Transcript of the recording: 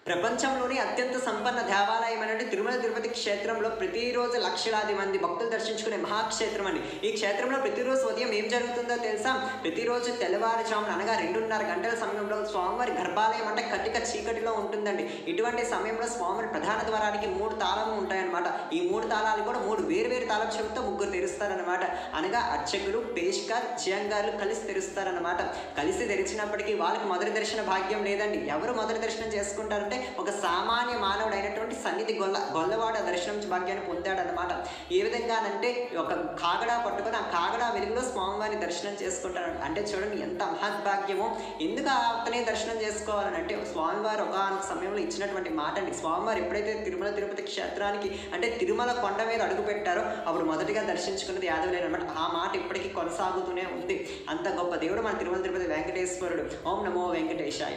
ప్రపంచంలోని అత్యంత సంపన్న దేవాలయం అనేది తిరుమల తిరుపతి క్షేత్రంలో ప్రతిరోజు లక్షలాది మంది భక్తులు దర్శించుకునే మహాక్షేత్రం అండి. ఈ క్షేత్రంలో ప్రతిరోజు ఉదయం ఏం జరుగుతుందో తెలుసా? ప్రతిరోజు తెల్లవారుజామున అనగా 2:30 గంటల సమయంలో స్వామివారి గర్భాలయం అంటే కటిక చీకటిలో ఉంటుందండి. ఇటువంటి సమయంలో స్వామివారి ప్రధాన ద్వారానికి 3 తాళాలు ఉంటాయన్నమాట. ఈ 3 తాళాలు కూడా 3 వేరు తాళం చెబుతూ ముగ్గురు తెరుస్తారనమాట. అనగా అర్చకులు, పేష్కర్, జియంగారులు కలిసి తెరుస్తారనమాట. కలిసి తెరిచినప్పటికీ వాళ్ళకి మొదటి దర్శన భాగ్యం లేదండి. ఎవరు మొదటి దర్శనం చేసుకుంటారంటే ఒక సామాన్య మానవుడు అయినటువంటి సన్నిధి గొల్లవాడ దర్శనం భాగ్యాన్ని పొందాడనమాట. ఏ విధంగానంటే ఒక కాగడా పట్టుకొని ఆ కాగడా వెలుగులో స్వామివారిని దర్శనం చేసుకుంటాడు. అంటే చూడండి ఎంత మహద్భాగ్యమో. ఎందుకు అతనే దర్శనం చేసుకోవాలనంటే స్వామివారు ఒక సమయంలో ఇచ్చినటువంటి మాట అండి. స్వామివారు ఎప్పుడైతే తిరుమల తిరుపతి క్షేత్రానికి అంటే తిరుమల కొండ మీద అడుగు పెట్టారో అప్పుడు మొదటిగా దర్శించుకున్నది యాదవులేనమాట. ఆ మాట ఇప్పటికీ కొనసాగుతూనే ఉంది. అంత గొప్ప దేవుడు మన తిరుమల తిరుపతి వెంకటేశ్వరుడు. ఓం నమో వెంకటేశాయ.